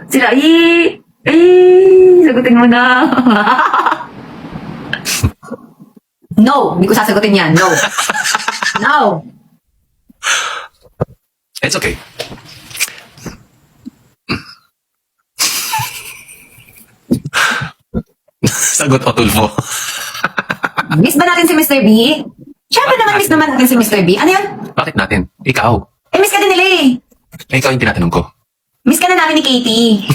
Sila, sagutin mo na. No, hindi ko sasagutin yan. No. No. It's okay. Sagot o tulfo. Miss ba natin si Mr. B? Siyempre naman miss naman natin si Mr. B. Ano yun? Bakit natin? Ikaw. Miss ka din nila eh. Ikaw yung tinatanong ko. Miss ka na namin ni Katie.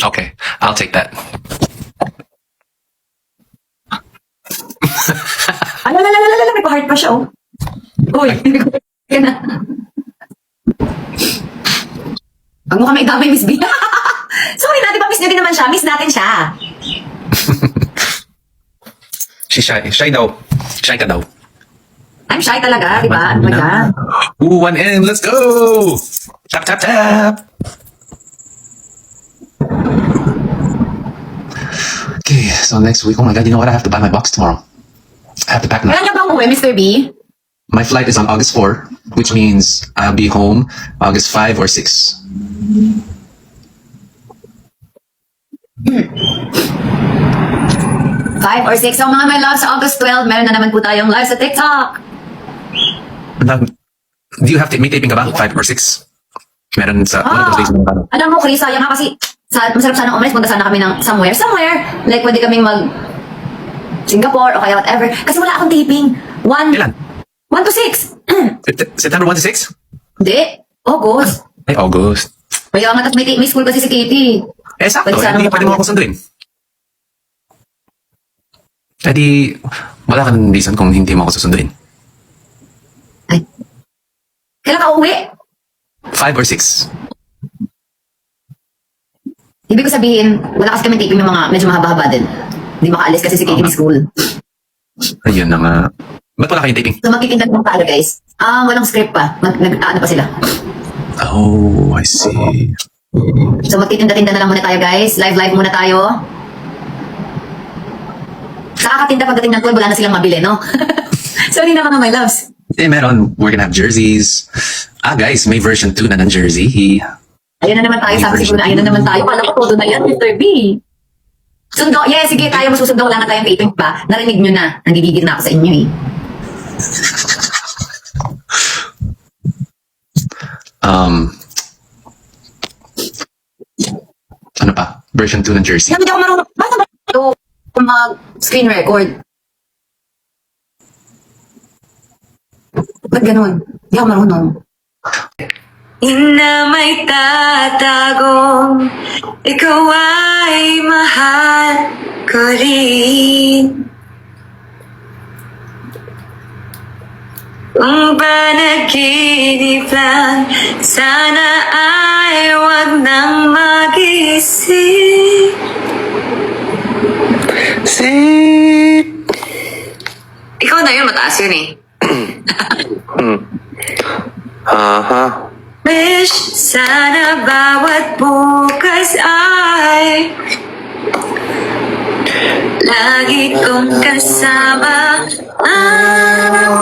Okay, I'll take that. May pa-heart pa siya oh. Uy, yan na. Huwag mo kami idamay, Miss B. Sorry na, di ba miss niyo din naman siya? Miss natin siya. She's shy. Shy daw. Shy ka daw. I'm shy talaga, di ba? Ano ba yan? Ooh, 1M. Let's go! Tap, tap, tap! Okay, so next week, oh my god, you know what? I have to buy my box tomorrow. I have to pack now. Kailan niya ba umuwi, Mr. B? My flight is on August 4, which means I'll be home August 5 or 6. 5 or 6. So mga my loves, August 12, meron na naman po tayong live sa TikTok. Do you have may taping ka ba? 5 or 6? Meron sa one of those days na ano? Alam mo, Chris, sayang nga kasi masarap sana umalis. Punta sana kami ng somewhere. Like, pwede kaming mag Singapore o kaya whatever. Kasi wala akong taping. Kailan? 1 to 6. September 1 to 6? Hindi. August. Ay, August. Kaya nga, tapos may school kasi si Katie. Eh, sakto. Pwede sana Hindi pwede mo ako sunduin. Eh di, wala kang reason kung hindi mo ako susunduin. Ay. Kailan ka uwi? 5 or 6? Ibig ko sabihin, wala kasi kami taping yung mga medyo mahaba-haba din. Hindi makaalis kasi si Katie may school. Ayun na nga. Ba't wala kayong taping? So magkikindag ng paano guys? Walang script pa. Nag-ano pa sila. Oh, I see. So magtitinda-tinda na lang muna tayo guys. Live muna tayo. Sa kakatinda pagdating ng 12, wala na silang mabili, no? Sorry na mga my loves. Eh, meron. We're gonna have jerseys. Guys, may version 2 na ng jersey. Ayun na naman tayo. Sabi siguro na ayun na naman tayo. Kala ko todo na yan, Mr. B. Sundo. Yes, sige, tayo masusundo. Wala na tayong taping pa. Narinig nyo na. Nanggigigil na ako sa inyo eh. Ano pa? Version 2 ng jersey. Hindi ako marunong. Basta ba ito mag-screen record? Ba't ganun? Hindi ako marunong. Na may tatagong ikaw ay mahal ko rin. Kung panaginip lang, sana ay wag nang mag-isip. Ikaw na yun, mataas yun eh. Wish sana bawat bukas ay lagi kong kasama ang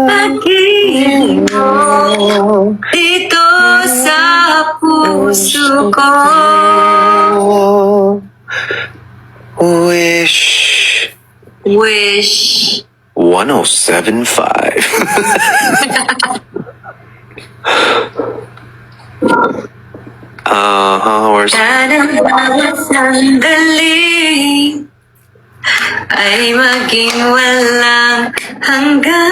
pag-ibig mo dito sa puso ko. Wish 1075. Where's sana bawat sandali ay maging walang hanggan.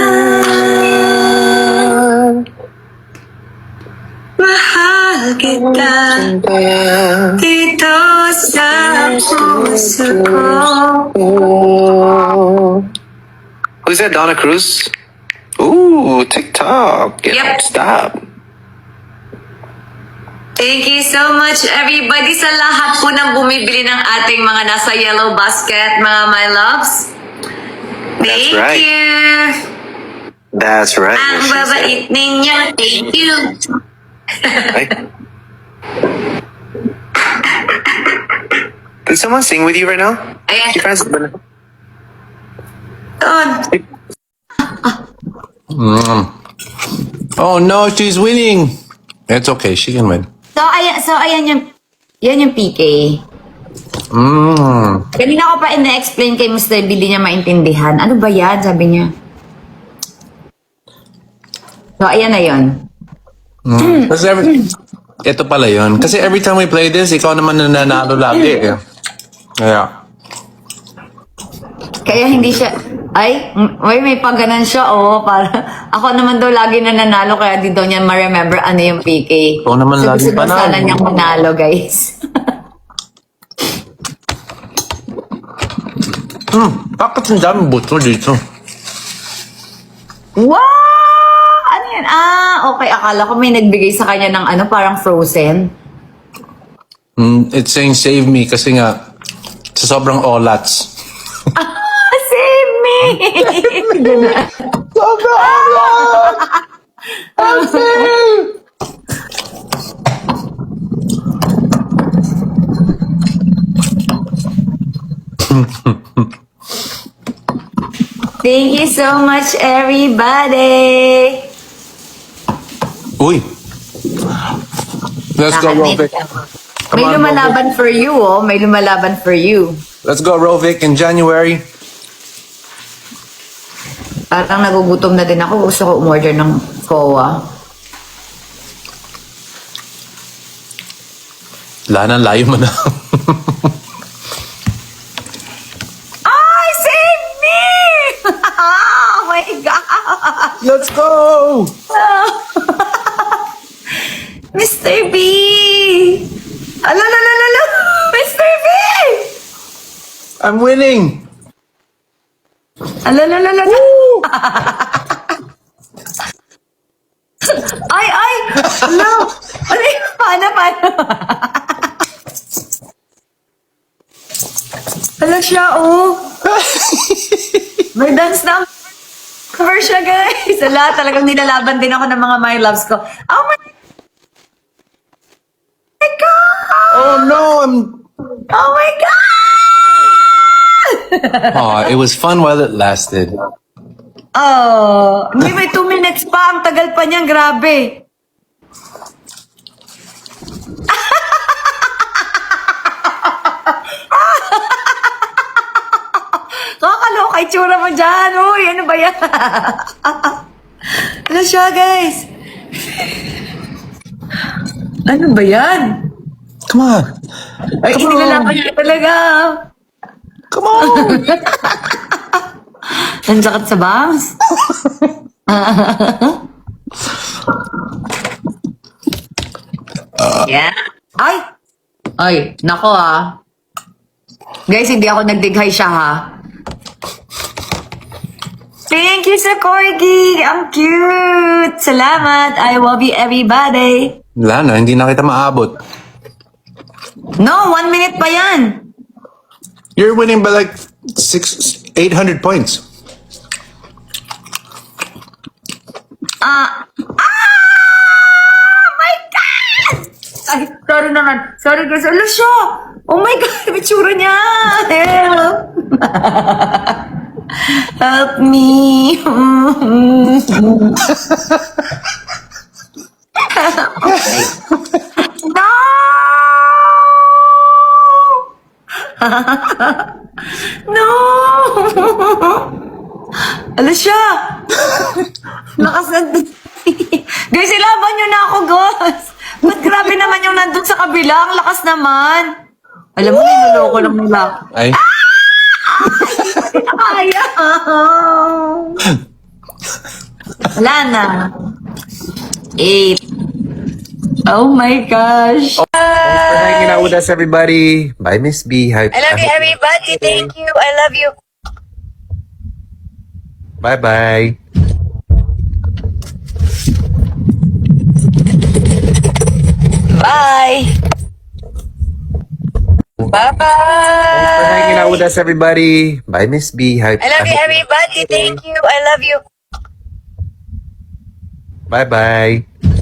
Mahal kita dito sa puso ko. Who's that? Donna Cruz? Ooh, TikTok. Yep. Stop. Thank you so much everybody sa lahat po ng bumibili ng ating mga nasa yellow basket, mga my loves. Thank right. you. That's right. Ang Yes, she babait ninyo. Thank you. said. Right? Did someone sing with you right now? Ayan. You trying to... Doon. Oh no, she's winning. It's okay. She can win. Yan yung PK. Kanina ko pa ina-explain kay Mr. B, di niya maintindihan. Ano ba yan? Sabi niya. So, ayan na yun. Kasi ito pala yun. Kasi every time we play this, ikaw naman nananalo lagi eh. Kaya, Kaya hindi siya, may pagganan siya, para, ako naman daw lagi na nanalo, kaya di daw niya ma-remember ano yung PK. Ikaw naman So, lagi gusto daw panalo. sana niyang manalo, guys. bakit ang daming buto dito? Wow! Ano yan? Okay. Akala ko may nagbigay sa kanya ng parang frozen. It's saying save me kasi nga, sa sobrang olats. Save me! Sobrang olats! I'm saved! Thank you so much, everybody! Uy! Let's go, Rovic. Come May on, lumalaban for you, May lumalaban for you. Let's go, Rovic, in January. Parang nagugutom na din ako. Gusto ko umorder ng kowa. Lana, layo mo na. Ay, save me! Oh my God! Let's go! Mr. B! Ala! Mr. B! I'm winning! Ala! Ay! Ala! Ano yun? Paano? Ala siya, May dance number siya, guys. Ala, talagang nilalaban din ako ng mga my loves ko. Oh my God! Oh no, Oh my God! it was fun while it lasted. Hindi, may 2 minutes pa. Ang tagal pa niyan, grabe. Kakaloka itsura mo dyan. Uy, ano ba yan? Ano siya, guys? Ano ba yan? Come on. Ay, inilalaban niya talaga. Come on. Ang sakit sa bangs. Yeah. Ay, nako Guys, hindi ako nagdighay siya Thank you sa Corgi. Ang cute. Salamat. I love you, everybody. Lana, hindi na kita maabot. No, 1 minute pa yan. You're winning by like 800 points. My God! Ay, sorry naman. Sorry guys. Ano siya? Oh my God, may tsura niya. Help. Help me. No! No! Ano siya? Lakas na. Guys, ilaban nyo na ako, guys. Ba't grabe naman yung nandun sa kabila? Ang lakas naman. Alam mo, niloloko lang nila. Ay. Kaya. Wala na. 8. Oh my gosh. For hanging out with us, everybody. Bye, Miss B. I love you, everybody. Thank you. I love you. Bye-bye. Bye. Bye-bye. For hanging out with us, everybody. Bye, Miss B. I love you, everybody. Thank you. I love you. Bye-bye.